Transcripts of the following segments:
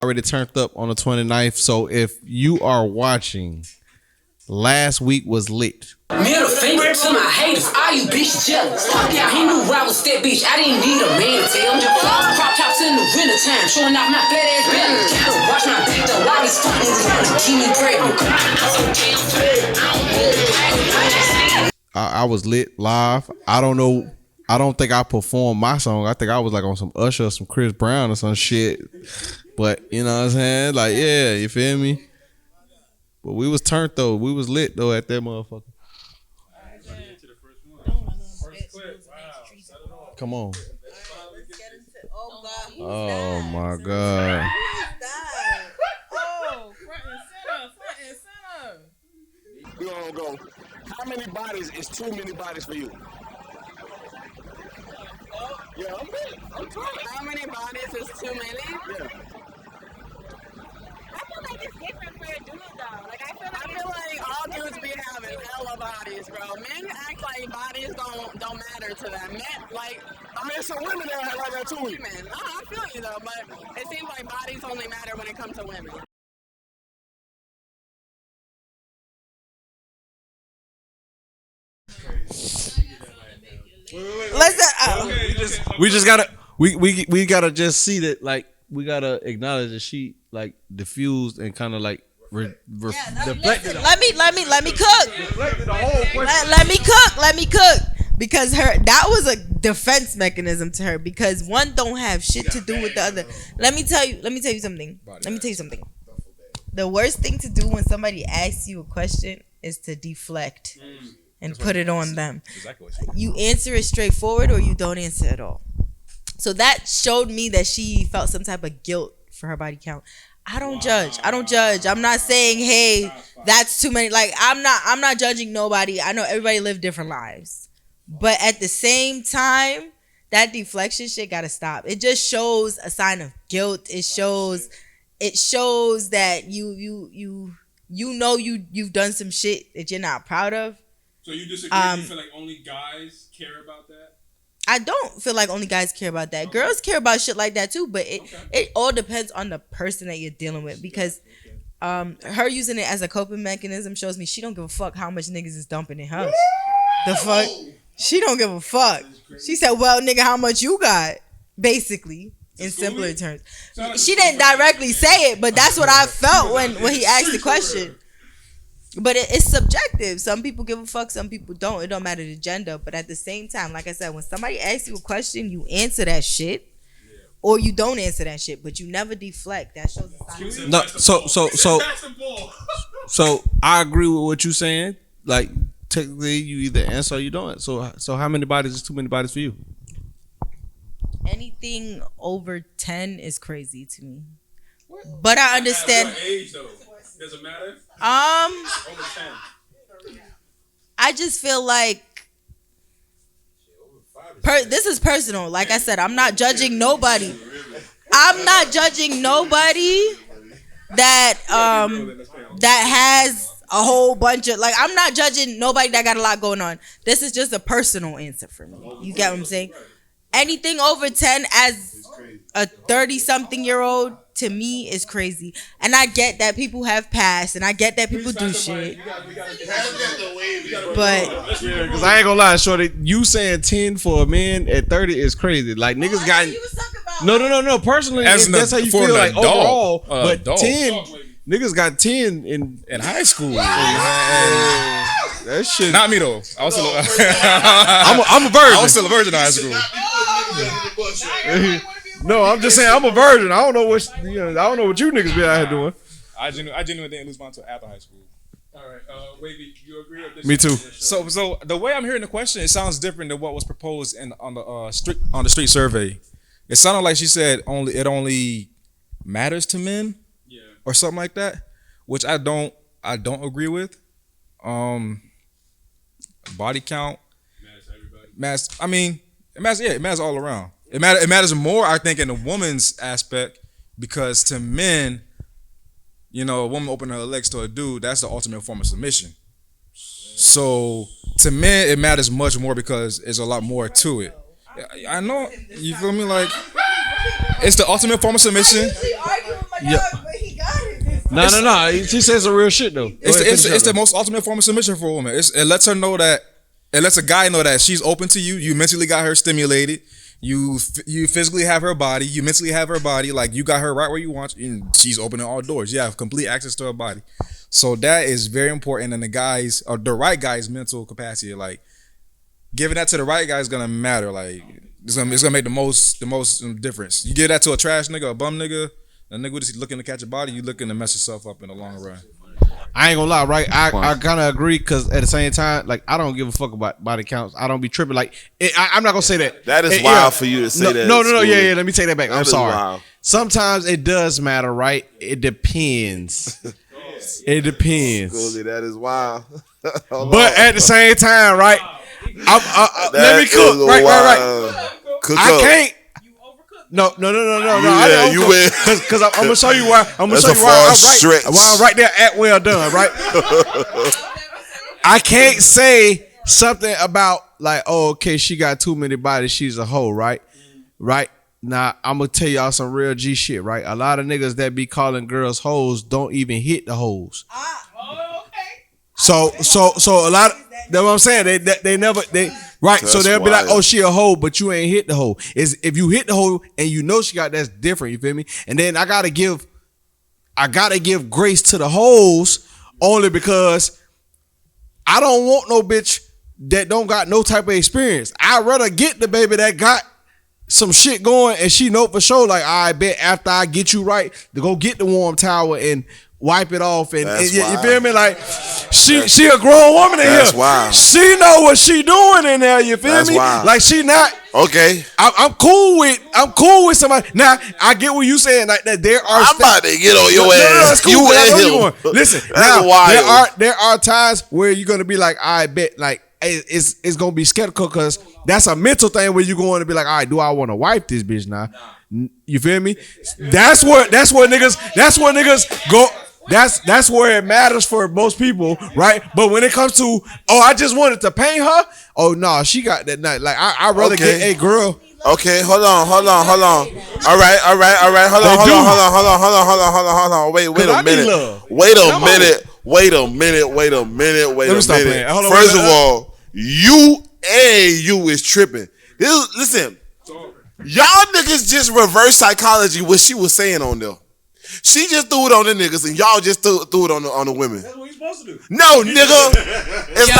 already turned up on the 29th. So if you are watching, last week was lit. Middle finger to my haters, all you bitches jealous. Yeah, he knew I was that bitch, I didn't need a man to tell me. Crop tops in the winter time, showing off my fat ass belly. Watch my back though, all these fucking niggas keep me pregnant. I was lit live. I don't know. I don't think I performed my song. I think I was like on some Usher or some Chris Brown or some shit. But you know what I'm saying? Like, yeah, you feel me? But we was turned though. We was lit though at that motherfucker. Come on. Oh my God. Oh, front and center. We gonna go. How many bodies is too many bodies for you? Yeah, I'm trying. How many bodies is too many? Yeah. I feel like it's different for a dude though. Like I feel like all dudes be having hella bodies, bro. Men act like bodies don't matter to them. Men like I mean, some women that have like that too. women. No, I feel you though, but it seems like bodies only matter when it comes to women. We gotta just see that, like, we gotta acknowledge that she like diffused and kind of like deflected. Let me cook. Let me cook. Because that was a defense mechanism to her. Because one don't have shit to do with the other. Let me tell you something. The worst thing to do when somebody asks you a question is to deflect and put it on them. You answer it straightforward or you don't answer at all. So that showed me that she felt some type of guilt for her body count. I don't judge. I'm not saying, hey, that's too many. Like, I'm not judging nobody. I know everybody live different lives. But at the same time, that deflection shit gotta stop. It just shows a sign of guilt. It shows that you've done some shit that you're not proud of. So you disagree? You feel like only guys care about that? I don't feel like only guys care about that. Okay. Girls care about shit like that too, but it all depends on the person that you're dealing with. Because her using it as a coping mechanism shows me she don't give a fuck how much niggas is dumping in her. The fuck? She don't give a fuck. She said, well, nigga, how much you got? Basically, in simpler terms. She didn't directly say it, but that's what I felt when he asked the question. But it's subjective. Some people give a fuck, some people don't. It don't matter the gender. But at the same time, like I said, when somebody asks you a question, you answer that shit. Or you don't answer that shit, but you never deflect. That shows the sign. No, so I agree with what you're saying. Like, technically, you either answer or you don't. So how many bodies is too many bodies for you? Anything over 10 is crazy to me. But I understand. What age though? Does it matter? I just feel like this is personal. Like I said, I'm not judging nobody. I'm not judging nobody that has a whole bunch of, like, I'm not judging nobody that got a lot going on. This is just a personal answer for me. You get what I'm saying? Anything over 10 as a 30-something-year-old to me is crazy. And I get that people have passed, and I get that people do shit. But yeah, because I ain't gonna lie, shorty, you saying 10 for a man at 30 is crazy. Like, niggas got no. Personally, that's how you feel like overall. But 10 niggas got 10 in high school. That shit. Not me though. I was still I'm a virgin. I was still a virgin in high school. No, I'm just saying I'm a virgin. I don't know what I don't know what you niggas be out here doing. I genuinely didn't lose mine until after high school. All right, Wavy, you agree with this? Me too. So the way I'm hearing the question, it sounds different than what was proposed on the street survey. It sounded like she said it only matters to men, or something like that, which I don't agree with. Body count matters to everybody. It matters all around. It matters more, I think, in a woman's aspect, because to men, a woman opening her legs to a dude, that's the ultimate form of submission. So to men, it matters much more because there's a lot more to it. I know, you feel me? Like, it's the ultimate form of submission. But he got it. No. She says some real shit though. It's the most ultimate form of submission for a woman. It lets her know that. It lets a guy know that she's open to you. You mentally got her stimulated. You physically have her body. You mentally have her body. Like you got her right where you want. And she's opening all doors. You have complete access to her body. So that is very important. And the right guy's mental capacity, like giving that to the right guy is gonna matter. Like it's gonna make the most difference. You give that to a trash nigga, a bum nigga, a nigga just looking to catch a body. You looking to mess yourself up in the long run. I ain't gonna lie, right? I kind of agree because at the same time, like I don't give a fuck about body counts. I don't be tripping. Like I'm not gonna say that. That is wild for you to say that. No. Yeah. Let me take that back. I'm sorry. Wild. Sometimes it does matter, right? It depends. It depends. Schooly, that is wild. But at the same time, right? Let me cook. Right. I can't. No. Yeah, you win. Because I'm gonna show you why. I'm gonna That's show a you far stretch. why I'm right there at well done. Right. I can't say something about like, oh, okay, she got too many bodies. She's a hoe, right? Right. Now I'm gonna tell y'all some real G shit, right? A lot of niggas that be calling girls hoes don't even hit the hoes. So a lot. That's what I'm saying. They never. Right, so they'll be like, "Oh, she a hoe," but you ain't hit the hoe. Is if you hit the hoe and you know she got, that's different. You feel me? And then I gotta give grace to the hoes only because I don't want no bitch that don't got no type of experience. I'd rather get the baby that got some shit going and she know for sure. Like, I bet after I get you right to go get the warm towel and wipe it off and you feel me? Like she a grown woman in here. Wild. She know what she doing in there. You feel me? Wild. Like she not okay. I'm cool with somebody. Now I get what you saying. Like that there are. I'm about to get on your ass. Cool, you and him. Listen, now there are times where you're gonna be like, I bet like it's gonna be skeptical because that's a mental thing where you're going to be like, all right, do I want to wipe this bitch now? You feel me? That's where niggas go. That's where it matters for most people, right? But when it comes to, oh, I just wanted to paint her. Oh no, she got that night. Like I'd rather get a girl. Okay, hold on. All right. Hold on. Wait a minute. Wait a minute. First of all, you is tripping. Listen, y'all niggas just reverse psychology what she was saying on there. She just threw it on the niggas and y'all just threw it on the women. That's what you supposed to do. No, nigga. It's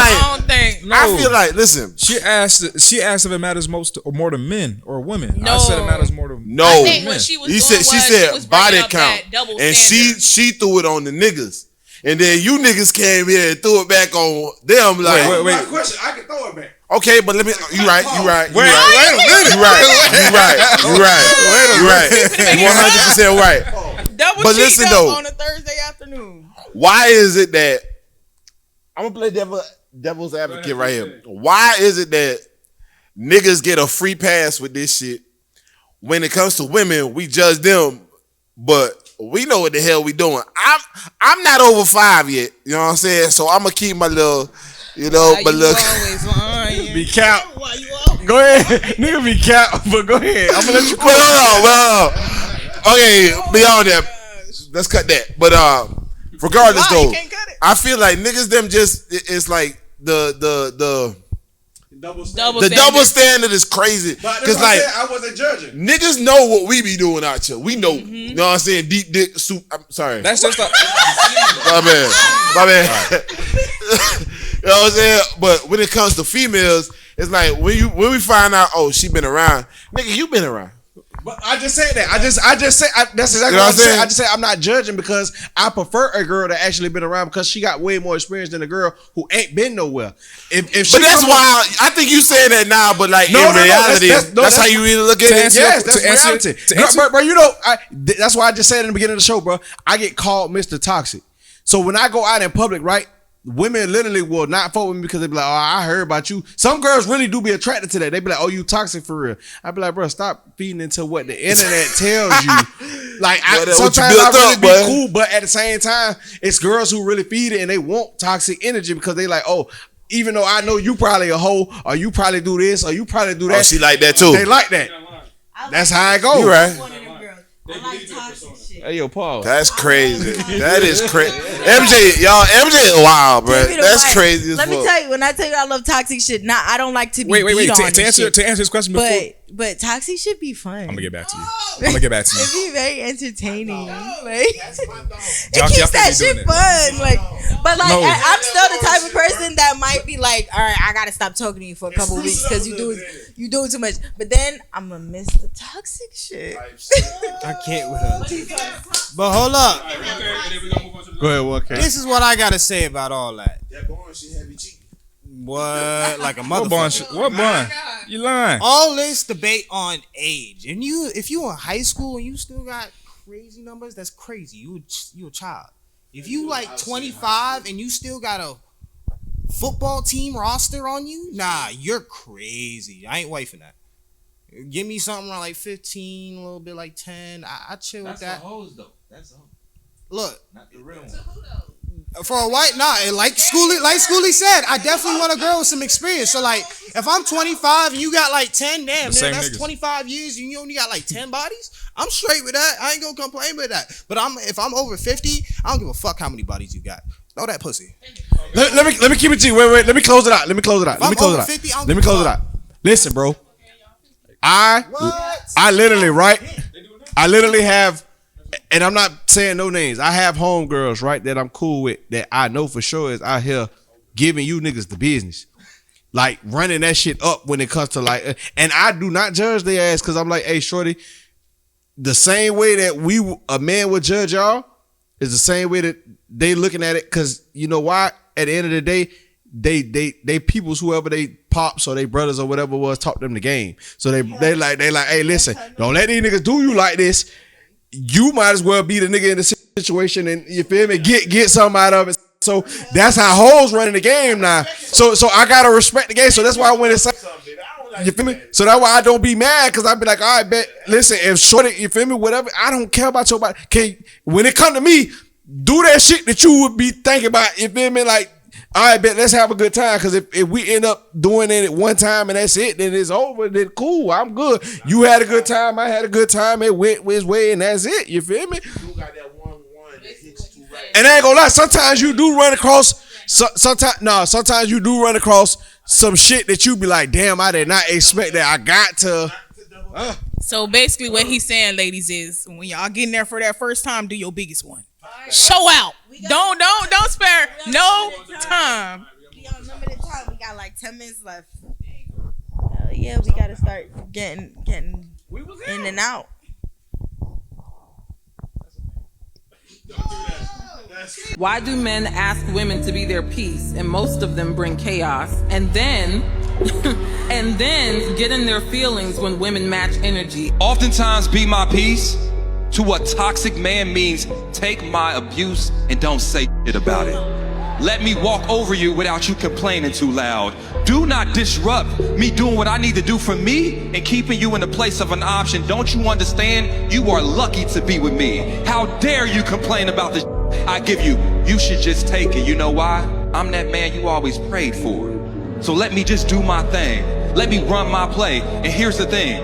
I feel like, listen. She asked if it matters more to men or women. No. I said it matters more to no. I think what she was she said body count. And she threw it on the niggas. And then you niggas came here and threw it back on them like wait. Question, I can throw it back. Okay, but let me. You right. Wait a minute. You right. 100% right. Double but listen though, on a Thursday afternoon. Why is it that I'm gonna play devil's advocate right here? Why is it that niggas get a free pass with this shit? When it comes to women, we judge them, but we know what the hell we doing. I'm not over 5 yet. You know what I'm saying? So I'm gonna keep my little, my little. Be cap. Go ahead, nigga. Be cap, but go ahead. I'm gonna let you. Well, okay, beyond that, let's cut that. But regardless though, I feel like niggas them just it's like the double standard is crazy. Because like I wasn't judging. Niggas know what we be doing out here. We know. You know what I'm saying? Deep dick soup. I'm sorry. That's just like my bad. You know what I'm saying? But when it comes to females, it's like when we find out, oh, she been around, nigga, you been around. But I just said that. I just said that's exactly what I'm saying. I just said I'm not judging because I prefer a girl that actually been around because she got way more experience than a girl who ain't been nowhere. But that's why I think you saying that now. But like in reality, that's how you really look at it. Yes, that's reality. Bro, that's why I just said in the beginning of the show, bro. I get called Mr. Toxic. So when I go out in public, right? Women literally will not fuck with me because they be like, oh, I heard about you. Some girls really do be attracted to that. They be like, oh, you toxic for real. I be like, bro, stop feeding into what the internet tells you. Like, sometimes I really be cool, but at the same time, it's girls who really feed it and they want toxic energy because they like, oh, even though I know you probably a hoe or you probably do this or you probably do that. Oh, she like that too. They like that. That's how it goes. You right. I like toxic shit. Hey, yo, Paul. That's crazy. That is crazy. MJ, y'all, MJ is wild, bro. That's crazy as fuck. Let me tell you, when I tell you I love toxic shit, I don't like to be wait. beat on To answer his question before. But toxic should be fun. I'm gonna get back to you. It'd be very entertaining. Like, it Y'all keeps that shit fun. Like, but like, No. I'm still the type of person that might be like, all right, I gotta stop talking to you for a couple weeks because you doing too much. But then I'm gonna miss the toxic shit. I can't with her. But hold up. Go ahead, what case? This is what I gotta say about all that. That bond shit heavy cheek. What? Like a motherfucker. What bond? You lying. All this debate on age. And if you in high school and you still got crazy numbers, that's crazy. You a child. If you like 25 and you still got a football team roster on you, nah, you're crazy. I ain't wifing that. Give me something around like 15, a little bit like 10. I chill with that. That's the hoes though. That's all. Look. Not the real one. For a white, like Schooly said, I definitely want a girl with some experience. So like, if I'm 25 and you got like 10, damn, man, that's 25 years and you only got like 10 bodies. I'm straight with that. I ain't gonna complain with that. But if I'm over 50, I don't give a fuck how many bodies you got. Throw that pussy. Let me keep it to you. Wait. Let me close it out. Let me close it out. Listen, bro. I literally have. And I'm not saying no names. I have homegirls, right, that I'm cool with that I know for sure is out here giving you niggas the business. Like running that shit up when it comes to like, and I do not judge their ass because I'm like, hey, shorty, the same way that a man would judge y'all is the same way that they looking at it. Cause you know why? At the end of the day, they peoples, whoever they pops or they brothers or whatever was, taught them the game. So they like, hey, listen, don't let these niggas do you like this. You might as well be the nigga in the situation and you feel me, get something out of it. So that's how hoes running the game now. So I gotta respect the game. So that's why when it's you feel me? So that's why I don't be mad because I be like, all right, bet. Listen, if shorty, you feel me, whatever, I don't care about your body. When it come to me, do that shit that you would be thinking about. You feel me? Like, all right, bet, let's have a good time. Because if we end up doing it one time and that's it, then it's over. Then cool, I'm good. You had a good time, I had a good time. It went his way, and that's it. You feel me? You got that one that hits you right. And I ain't gonna lie. Sometimes you do run across. Sometimes you do run across some shit that you be like, damn, I did not expect that. I got to. So basically, what he's saying, ladies, is when y'all getting there for that first time, do your biggest one. Show out. Don't spare no time. We on limited time. We got like 10 minutes left. Hell yeah, we gotta start getting in and out. Why do men ask women to be their peace, and most of them bring chaos, and then get in their feelings when women match energy? Oftentimes, be my peace to what toxic man means take my abuse and don't say shit about it. Let me walk over you without you complaining too loud. Do not disrupt me doing what I need to do for me and keeping you in the place of an option. Don't you understand? You are lucky to be with me. How dare you complain about the shit I give you? You should just take it. You know why? I'm that man you always prayed for. So let me just do my thing. Let me run my play. And here's the thing.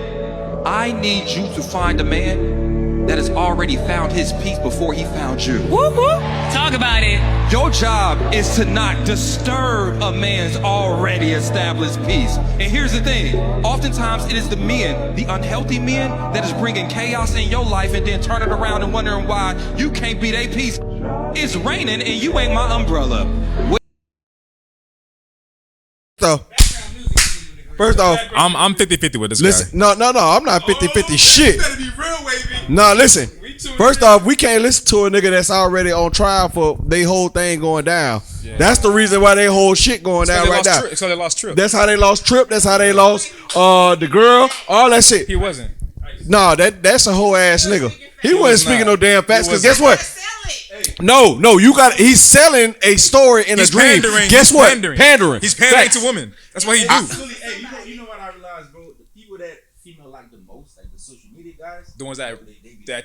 I need you to find a man that has already found his peace before he found you. Woo woo. Talk about it. Your job is to not disturb a man's already established peace. And here's the thing. Oftentimes it is the men, the unhealthy men, that is bringing chaos in your life and then turning around and wondering why you can't be their peace. It's raining and you ain't my umbrella. So, first off, I'm 50-50 with this listen, guy. No, I'm not 50-50 shit. You better be real, Wavy. No, listen. First off, we can't listen to a nigga that's already on trial for they whole thing going down. Yeah. That's the reason why they whole shit going down right now. It's how they lost Trip. That's how they lost Trip. That's how they lost the girl. All that shit. He wasn't. No, that's a whole ass nigga. He wasn't speaking no damn facts. Cause guess what? No, he's selling a story in a dream. Pandering. Guess what? Pandering. He's pandering to women. That's what he do. Hey, you know what I realized, bro? The people that female like the most, like the social media guys, the ones that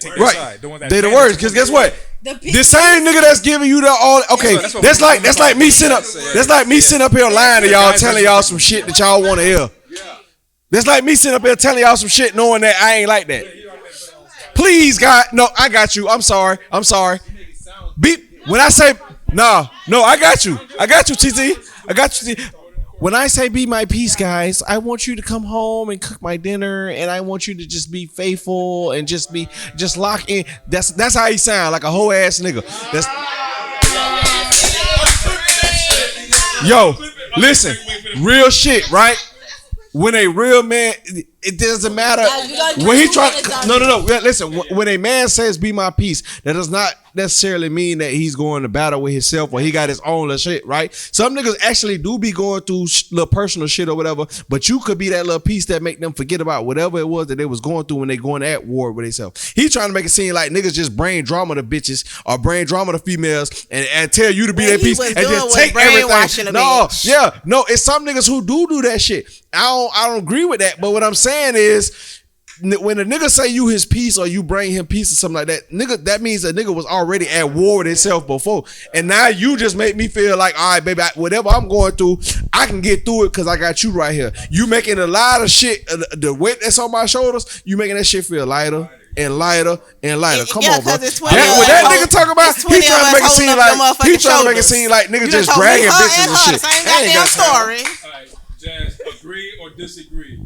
take their side. The ones that they the worst. Cause guess what? The same nigga that's giving you the all. Okay, that's like me sitting up. That's like me sitting up here lying to y'all, telling y'all some shit that y'all want to hear. That's like me sitting up here telling y'all some shit, knowing that I ain't like that. please, God. No, I got you. I'm sorry. When I say no, I got you. TT. I got you. When I say be my peace, guys, I want you to come home and cook my dinner, and I want you to just be faithful and just lock in. That's how he sound, like a whole ass nigga. Yo, listen, real shit, right? When a real man, it doesn't matter when he try. No. Listen, when a man says "be my peace," that does not necessarily mean that he's going to battle with himself or he got his own little shit, right? Some niggas actually do be going through little personal shit or whatever, but you could be that little piece that make them forget about whatever it was that they was going through when they going at war with themselves. He's trying to make it seem like niggas just brain drama to bitches or brain drama to females and tell you to be that piece and just take everything. No, it's some niggas who do that shit. I don't agree with that, but what I'm saying is, when a nigga say you his piece or you bring him peace or something like that, nigga, that means a nigga was already at war with himself before, and now you just make me feel like, all right, baby, whatever I'm going through, I can get through it because I got you right here. You making a lot of shit, the weight that's on my shoulders, you making that shit feel lighter and lighter and lighter. Come on, bro. What that nigga talk about, he trying to make it seem like niggas just dragging bitches and shit. Same goddamn story. All right, Jazz, agree or disagree?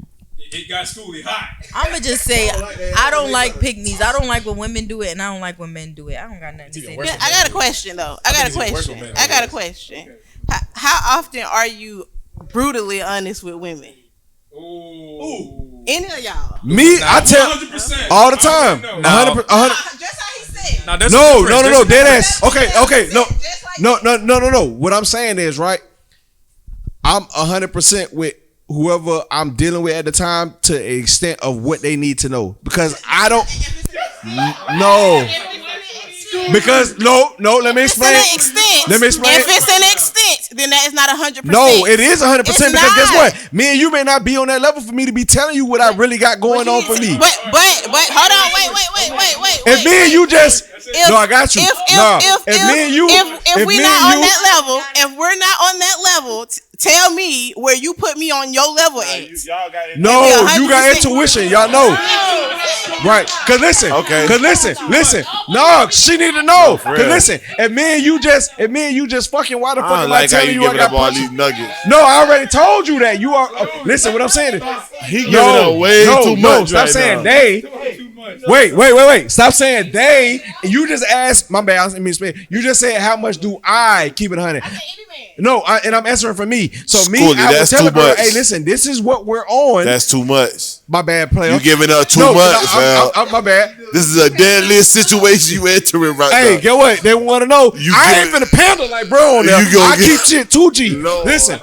It got Schooly hot. I'ma just say I don't like pick-me's. I don't like when women do it, and I don't like when men do it. I don't got nothing to say. I got a question though. I got a question. How often are you brutally honest with women? Ooh. Any of y'all? Me, I tell 100%. All the time. 100%. Just how he said. No, dead ass. Okay, no. What I'm saying is, right, I'm 100% with whoever I'm dealing with at the time to the extent of what they need to know, because I don't because let me explain. If it's an extent, then that is not 100%. No, it is 100% because guess what? Me and you may not be on that level for me to be telling you what I really got going on for me. But hold on, wait. If me and you just I got you. If me and you, if we're not on that level, tell me where you put me on your level at. You got intuition. Y'all know. Right. Cause listen. No, she need to know. Cause listen, if me and you just fucking, why the fuck am I telling you I got all these nuggets? No, I already told you that. You are listen, what I'm saying is he giving up way too much. Stop saying they. Wait. Stop saying they. You just asked, my bad, you just said how much do I keep it 100? No, and I'm answering for me. So Schooly, I would tell a girl, hey, listen, this is what we're on. That's too much. My bad, player. You giving up too much, man. My bad. This is a deadly situation you entering right now. Hey, get what? They want to know. I ain't finna pandle like bro on there. I keep shit 2G. No. Listen.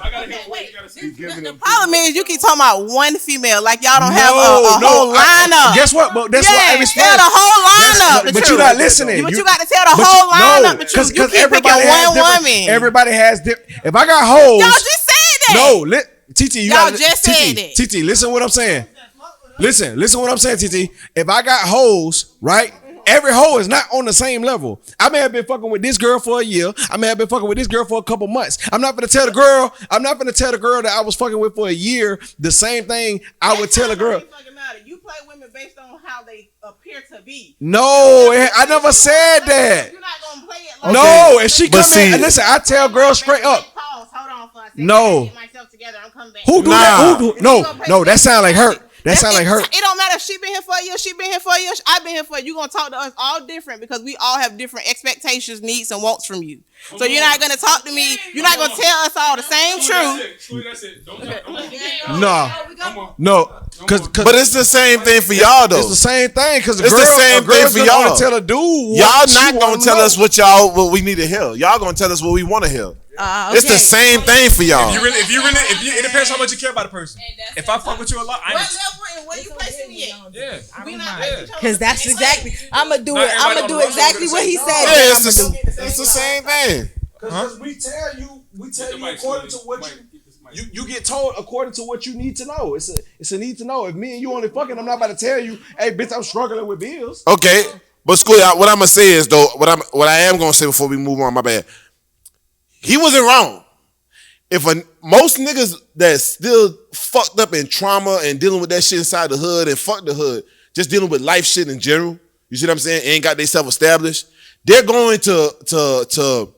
The problem is you keep talking about one female, like y'all don't have a whole lineup. Guess what? But that's why I explained. Tell the whole lineup. But you're not listening. But you got to tell the whole lineup. Because you keep picking one woman. Everybody has different. If I got hoes, y'all just said that. No, TT, y'all just said that. TT, listen what I'm saying. Listen what I'm saying, TT. If I got hoes, right? Every hoe is not on the same level. I may have been fucking with this girl for a year. I may have been fucking with this girl for a couple months. I'm not gonna tell the girl that I was fucking with for a year the same thing I would tell a girl. You play women based on how they appear to be. No, I never said that. You're not gonna play it like no, if she come in, listen, I tell girls straight up. Pause, hold on for a second. No. Get myself together. I'm coming back. Who do that? No, that sound like hurt. That sound like hurt. It don't matter if she been here for a year, she been here for a year, I've been here for a year. You gonna talk to us all different because we all have different expectations, needs, and wants from you. So you're not gonna talk to me. You're not gonna tell us all the same truth. That's it. No. But it's the same thing for y'all though. It's the same thing because it's the same thing for y'all. Tell a dude. Y'all not gonna tell us what we need to hear. Y'all gonna tell us what we want to hear. Okay. It's the same thing for y'all. If you really, it depends how much you care about a person. If I fuck with you a lot, what level and where you placing me at? Yeah, we not because that's exactly. I'ma do exactly what he said. Yeah, it's the same thing. Because we tell you according to what you get told according to what you need to know. It's a need to know. If me and you only fucking, I'm not about to tell you, hey bitch, I'm struggling with bills. Okay, but Schooly, what I'm gonna say is though, what I am gonna say before we move on, my bad. He wasn't wrong. If most niggas that's still fucked up in trauma and dealing with that shit inside the hood and fuck the hood, just dealing with life shit in general, you see what I'm saying, ain't got themselves established, they're going to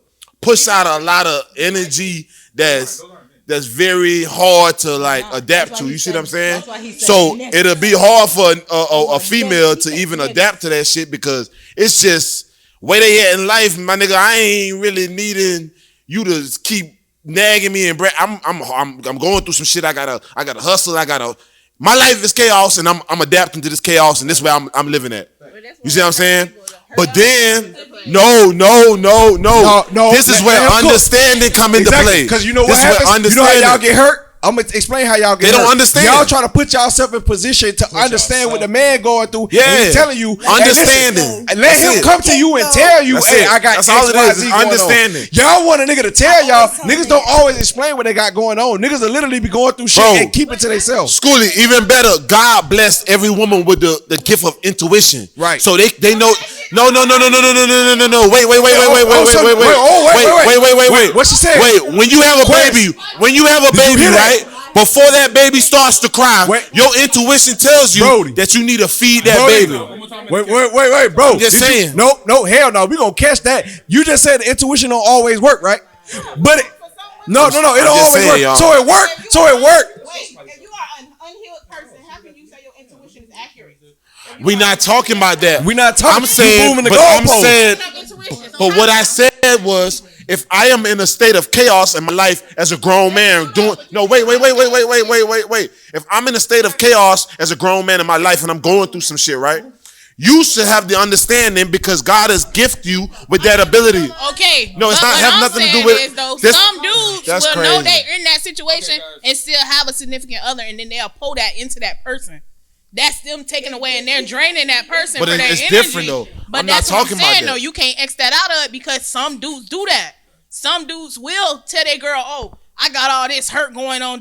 push out a lot of energy that's very hard to like adapt to. You see what I'm saying? So it'll be hard for a female to even adapt to that shit because it's just where they at in life, my nigga. I ain't really needing you to keep nagging me and I'm going through some shit. I gotta hustle. My life is chaos, and I'm adapting to this chaos, and this way I'm living at. You see what I'm saying? But then, no. This is where understanding come into play. Because you know what happens? You know how y'all get hurt? I'm gonna explain how y'all get hurt. They don't understand. Y'all trying to put yourself in position to understand what the man going through. Yeah, and he's telling you understanding. Let him come to you and tell you, hey, I got That's all it is. Understanding. Y'all want a nigga to tell y'all. Niggas don't always explain what they got going on. Niggas will literally be going through shit and keep it to themselves. Schooly, even better. God blessed every woman with the gift of intuition. Right. So they know. No. Wait. What she said? Wait. When you have a baby, right? Before that baby starts to cry, your intuition tells you that you need to feed that baby. Wait, bro. I'm just saying. No, hell no. We gonna catch that. You just said the intuition don't always work, right? But no, it don't always work. Y'all. So it worked. Wait, if you are an unhealed person, how can you say your intuition is accurate? We're not talking about that. We're not talking. I'm saying, but what I said was, if I am in a state of chaos in my life as a grown man wait. If I'm in a state of chaos as a grown man in my life and I'm going through some shit, right? You should have the understanding because God has gifted you with that ability. Okay. No, it's not have nothing to do with some dudes will know they're in that situation and still have a significant other, and then they'll pull that into that person. That's them taking away and they're draining that person but for their it's energy. Different though. But I'm that's not talking what I'm saying, about that. though. You can't X that out of it because some dudes do that. Some dudes will tell their girl, "Oh, I got all this hurt going on.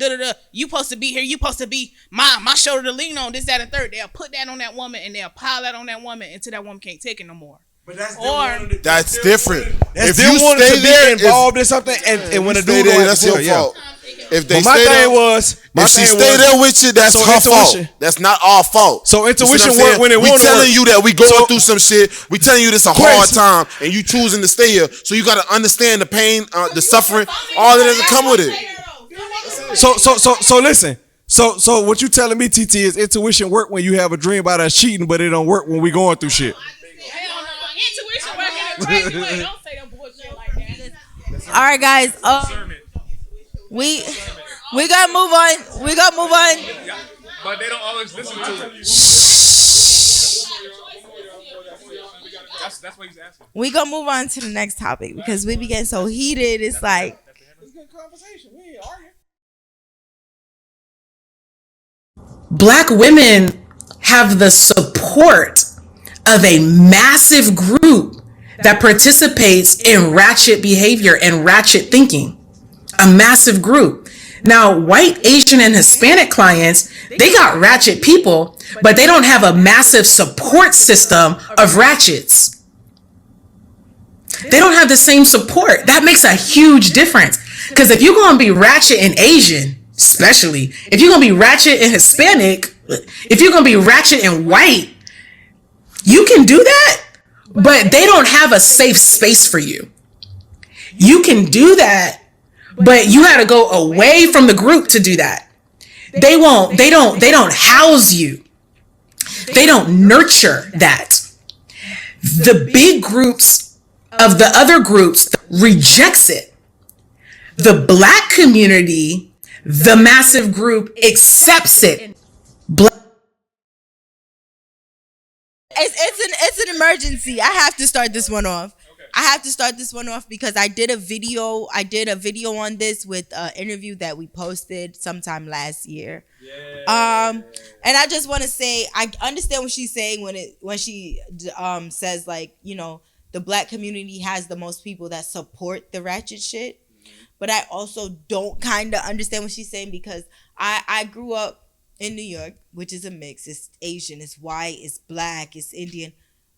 You supposed to be here. You supposed to be my shoulder to lean on. This, that, and third." They'll put that on that woman and they'll pile that on that woman until that woman can't take it no more. But that's different. If you wanted to be involved in something, and when a dude goes, that's your fault. If they if she stay there with you, that's her fault. That's not our fault. So intuition work when it won't work. We telling you that we going through some shit. We telling you this a hard time, and you choosing to stay here. So you got to understand the pain, the suffering, all that doesn't come with it. So listen. So what you telling me, TT, is intuition work when you have a dream about us cheating, but it don't work when we going through shit. Intuition working in a crazy way. Don't say that bullshit like that. All right, guys. We gotta move on. But they don't always listen to it. That's what he's asking. We gonna move on to the next topic because we be getting so heated. It's like Black women have the support of a massive group that participates in ratchet behavior and ratchet thinking. A massive group. Now, white, Asian, and Hispanic clients, they got ratchet people, but they don't have a massive support system of ratchets. They don't have the same support. That makes a huge difference. Because if you're going to be ratchet in Asian, especially, if you're going to be ratchet in Hispanic, if you're going to be ratchet in white, you can do that, but they don't have a safe space for you. You can do that, but you got to go away from the group to do that. They don't house you. They don't nurture that. The big groups of the other groups rejects it. The Black community, the massive group, accepts it. It's an emergency. I have to start this one off. Because I did a video on this with an interview that we posted sometime last year. And I just want to say I understand what she's saying when she says, like, you know, the Black community has the most people that support the ratchet shit. But I also don't kind of understand what she's saying because I grew up in New York, which is a mix. It's Asian, it's white, it's Black, it's Indian.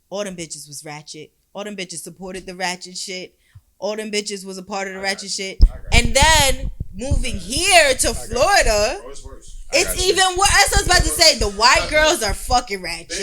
All them bitches was ratchet. All them bitches supported the ratchet shit. All them bitches was a part of the ratchet shit. And then moving here to Florida, It's even worse. That's what I was about to say. The white girls are fucking ratchet.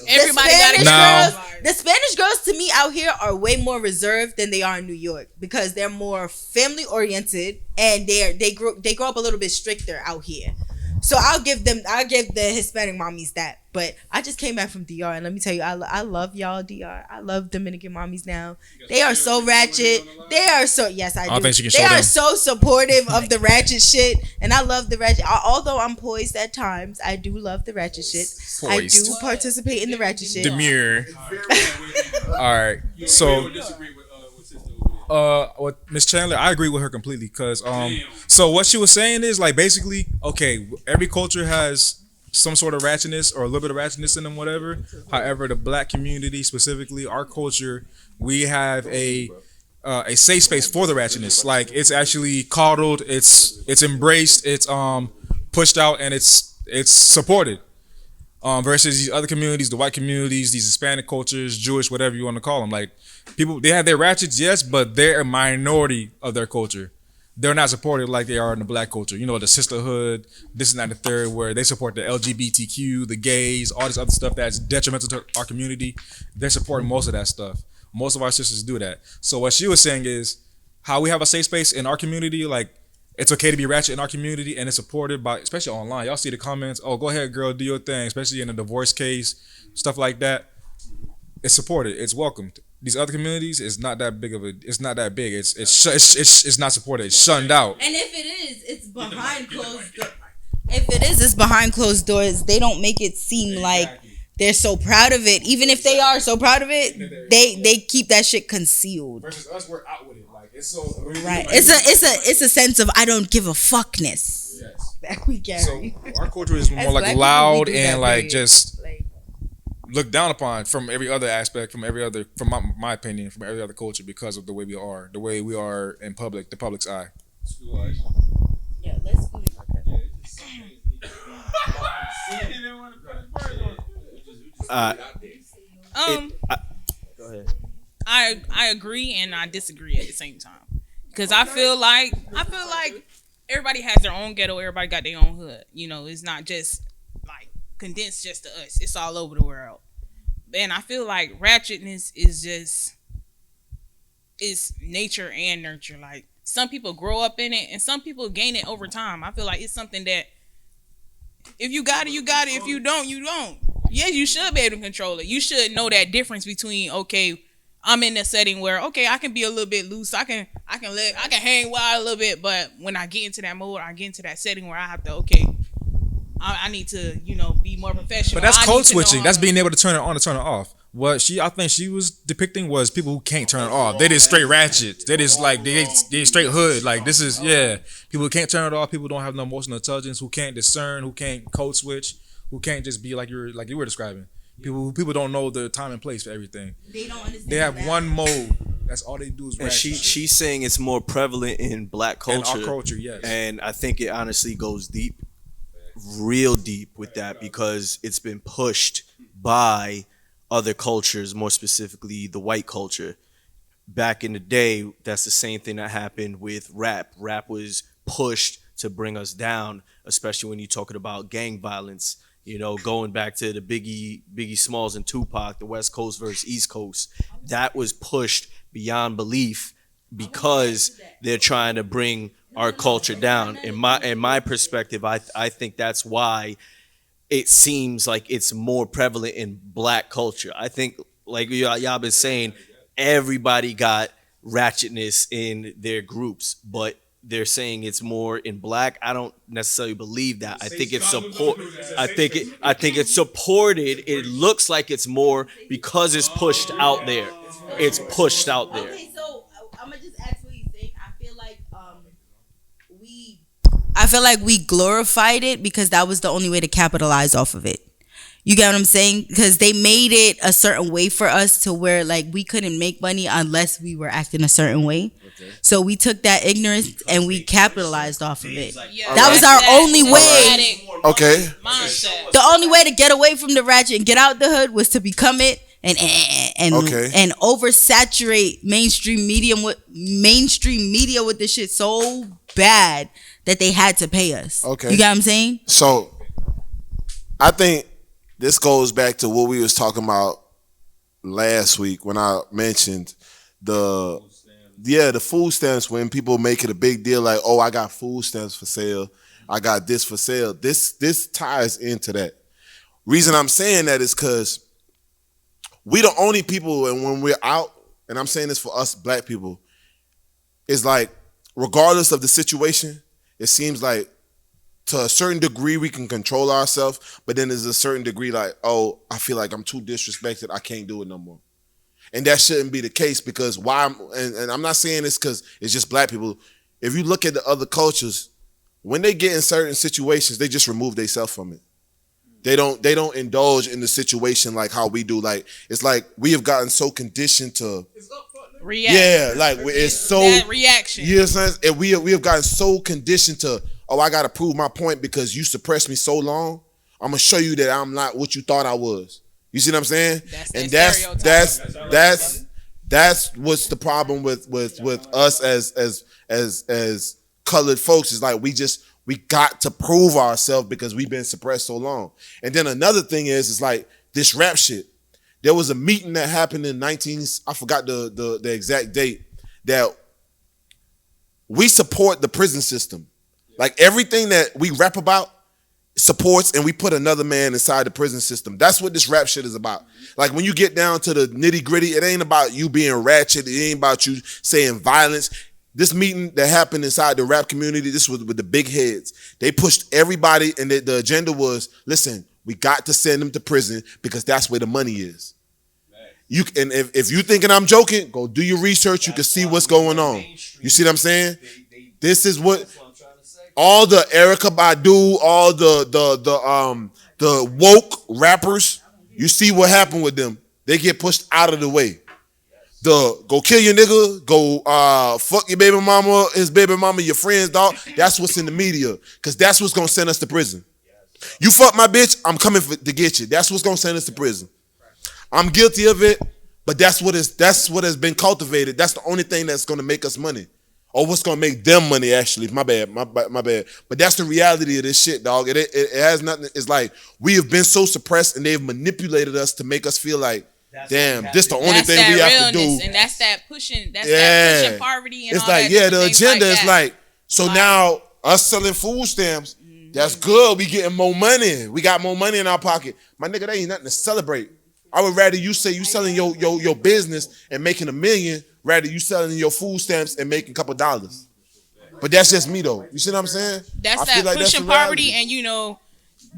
Everybody the Spanish got girls. The Spanish girls to me out here are way more reserved than they are in New York because they're more family oriented and they grow up a little bit stricter out here. So I'll give the Hispanic mommies that. But I just came back from DR and let me tell you, I love y'all DR. I love Dominican mommies now. They are so ratchet. They are so yes I do. I don't think she can they show are them. so supportive of the ratchet shit, and I love the ratchet. Although I'm poised at times, I do love the ratchet shit. I do participate in the ratchet shit. Demure. All right. So with Miss Chandler, I agree with her completely because so what she was saying is like basically, okay, every culture has some sort of ratchetness or a little bit of ratchetness in them, whatever. However, the black community, specifically our culture, we have a safe space for the ratchetness. Like it's actually coddled, it's embraced, it's pushed out, and it's supported. Versus these other communities, the white communities, these Hispanic cultures, Jewish, whatever you want to call them. Like people, they have their ratchets, yes, but they're a minority of their culture. They're not supported like they are in the black culture. You know, the sisterhood, this and that, the third, where they support the LGBTQ, the gays, all this other stuff that's detrimental to our community. They're supporting most of that stuff. Most of our sisters do that. So what she was saying is how we have a safe space in our community, like it's okay to be ratchet in our community, and it's supported by, especially online. Y'all see the comments, oh, go ahead, girl, do your thing, especially in a divorce case, stuff like that. It's supported. It's welcomed. These other communities, it's not that big of a. It's not that big. It's not supported. It's shunned out. And if it is, it's behind closed doors. If it is, it's behind closed doors. They don't make it seem like they're so proud of it. Even if they are so proud of it, they keep that shit concealed. Versus us, we're out with it. Like it's so right. It's a sense of I don't give a fuckness. Yes. That we carry. So our culture is more like loud and like just looked down upon from every other aspect, from my opinion, from every other culture because of the way we are in public, the public's eye. Yeah, let's go. Go ahead. I agree and I disagree at the same time because I feel like everybody has their own ghetto, everybody got their own hood. You know, it's not just like condensed just to us. It's all over the world. And I feel like ratchetness is nature and nurture. Like some people grow up in it and some people gain it over time. I feel like it's something that if you got it, you got it. If you don't, you don't. Yeah, you should be able to control it. You should know that difference between, okay, I'm in a setting where, okay, I can be a little bit loose. I can hang wild a little bit, but when I get into that mode, I get into that setting where I have to, okay, I need to, be more professional. But that's code switching. That's being able to turn it on and turn it off. What I think she was depicting was people who can't turn it off. They just straight ratchet. They just like they straight hood. Like this is people who can't turn it off. People who don't have no emotional intelligence. Who can't discern. Who can't code switch. Who can't just be like you were describing. People don't know the time and place for everything. They don't understand. They have one mode. That's all they do is ratchet. And she's saying it's more prevalent in black culture. In our culture, yes. And I think it honestly goes deep. Real deep with that because it's been pushed by other cultures, more specifically the white culture. Back in the day, that's the same thing that happened with rap. Rap was pushed to bring us down, especially when you're talking about gang violence. Going back to the Biggie Smalls and Tupac, the West Coast versus East Coast, that was pushed beyond belief because they're trying to bring our culture down. In my perspective, I think that's why it seems like it's more prevalent in black culture. I think, like y'all been saying, everybody got ratchetness in their groups, but they're saying it's more in black. I don't necessarily believe that. I think it's supported. It looks like it's more because it's pushed out there. It's pushed out there. Okay, so I'm gonna just ask what you think. I feel like we glorified it because that was the only way to capitalize off of it. You get what I'm saying? Because they made it a certain way for us to where like we couldn't make money unless we were acting a certain way. Okay. So we took that ignorance and we capitalized off of it. That was our only way. Okay. The only way to get away from the ratchet and get out the hood was to become it and oversaturate mainstream media with this shit so bad that they had to pay us. Okay. You get what I'm saying? So I think this goes back to what we was talking about last week when I mentioned the food stamps, when people make it a big deal like, oh, I got food stamps for sale, I got this for sale. This ties into that. Reason I'm saying that is because we the only people, and when we're out, and I'm saying this for us black people, it's like regardless of the situation, it seems like to a certain degree we can control ourselves, but then there's a certain degree like, oh, I feel like I'm too disrespected, I can't do it no more. And that shouldn't be the case, because and I'm not saying this because it's just black people. If you look at the other cultures, when they get in certain situations, they just remove themselves from it. They don't indulge in the situation like how we do. Like, it's like we have gotten so conditioned to react. Yeah, like it's so that reaction. You know what I'm saying? And we have gotten so conditioned to, oh, I gotta prove my point because you suppressed me so long. I'm gonna show you that I'm not what you thought I was. You see what I'm saying? That's what's the problem with us as colored folks, is like we got to prove ourselves because we've been suppressed so long. And then another thing is like this rap shit. There was a meeting that happened in I forgot the exact date, that we support the prison system. Like everything that we rap about supports, and we put another man inside the prison system. That's what this rap shit is about. Like when you get down to the nitty gritty, it ain't about you being ratchet. It ain't about you saying violence. This meeting that happened inside the rap community, this was with the big heads. They pushed everybody, and the agenda was, listen, we got to send them to prison because that's where the money is. And if you thinking I'm joking, go do your research. You can see what's going on. You see what I'm saying? This is what all the Erykah Badu, all the woke rappers, you see what happened with them. They get pushed out of the way. Go kill your nigga, go fuck your baby mama, his baby mama, your friend's dog. That's what's in the media, because that's what's gonna send us to prison. You fuck my bitch, I'm coming to get you. That's what's gonna send us to prison. I'm guilty of it, but that's what has been cultivated. That's the only thing that's gonna make us money. Or what's gonna make them money, actually. My bad. But that's the reality of this shit, dog. It has nothing. It's like we have been so suppressed, and they've manipulated us to make us feel like, damn, this the only thing we have to do. And that's that pushing. That's that pushing poverty and it's all like, that. The agenda is like, so now us selling food stamps, that's good. We getting more money. We got more money in our pocket. My nigga, that ain't nothing to celebrate. I would rather you say you selling your business and making $1 million, rather you selling your food stamps and making a couple dollars. But that's just me though. You see what I'm saying? That's that pushing poverty, and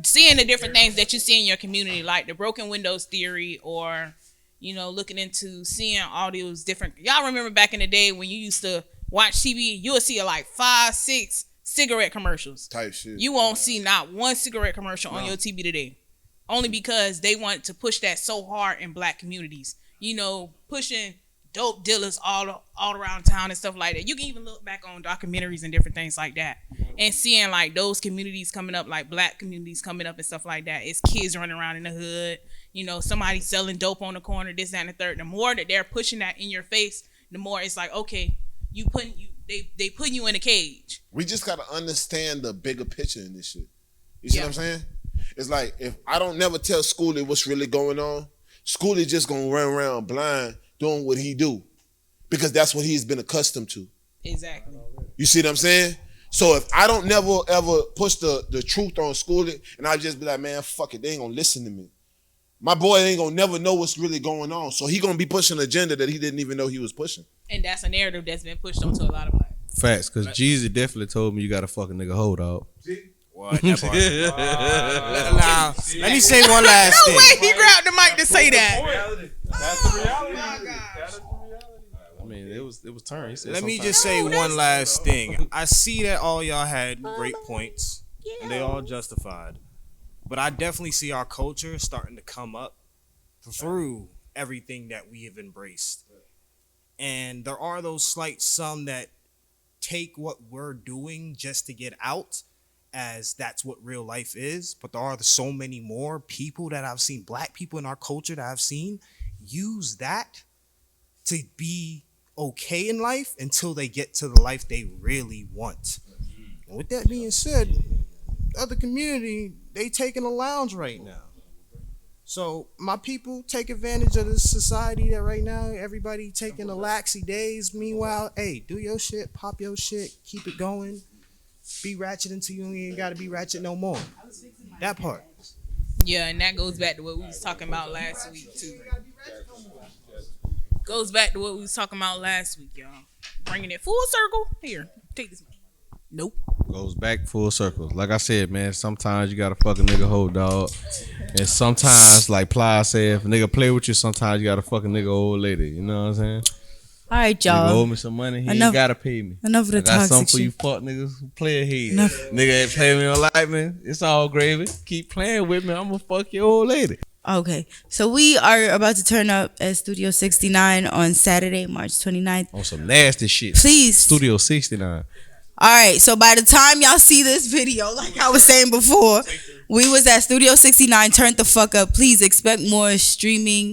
seeing the different things that you see in your community, like the broken windows theory, or looking into seeing all those different. Y'all remember back in the day when you used to watch TV, you would see like 5, 6 cigarette commercials. Type shit. You won't see not one cigarette commercial on your TV today. Only because they want to push that so hard in black communities. Pushing dope dealers all around town and stuff like that. You can even look back on documentaries and different things like that, and seeing like those communities coming up, like black communities coming up and stuff like that. It's kids running around in the hood. Somebody selling dope on the corner, this, that, and the third. The more that they're pushing that in your face, the more it's like, okay, they put you in a cage. We just gotta understand the bigger picture in this shit. You see what I'm saying? It's like, if I don't never tell Schooly what's really going on, Schooly just gonna run around blind doing what he do, because that's what he's been accustomed to. Exactly. You see what I'm saying? So if I don't never ever push the truth on Schooly, and I just be like, man, fuck it, they ain't gonna listen to me. My boy ain't gonna never know what's really going on. So he gonna be pushing an agenda that he didn't even know he was pushing. And that's a narrative that's been pushed onto a lot of black. Facts, because Jeezy definitely told me you got a fucking nigga hold out. What? Now, let me say one last thing. No way he grabbed the mic to say that. That's the reality. I mean, it was turn. Let me just say one last thing. I see that all y'all had great points, and they all justified. But I definitely see our culture starting to come up through everything that we have embraced. And there are those some that take what we're doing just to get out, as that's what real life is. But there are so many more people that I've seen, black people in our culture that I've seen, use that to be okay in life until they get to the life they really want. With that being said, the other community, they taking a lounge right now. So my people take advantage of this society that right now everybody taking a laxy days. Meanwhile, hey, do your shit, pop your shit, keep it going. Be ratchet until you ain't gotta be ratchet no more. That part. Yeah, and that goes back to what we was talking about last week too. Goes back to what we was talking about last week, y'all. Bringing it full circle. Here, take this. Nope. Goes back full circle. Like I said, man, sometimes you gotta fuck a nigga whole dog. And sometimes, like Ply said, if a nigga play with you, sometimes you gotta fuck a nigga old lady. You know what I'm saying? All right, y'all. Nigga owe me some money, he ain't gotta pay me. Enough of the I got toxic something for shit. you fuck niggas who play a head. Nigga ain't play me on life, man. It's all gravy. Keep playing with me, I'ma fuck your old lady. Okay, so we are about to turn up at Studio 69 on Saturday, March 29th. On some nasty shit. Please. Studio 69. All right, so by the time y'all see this video, like I was saying before, we was at Studio 69, turned the fuck up. Please expect more streaming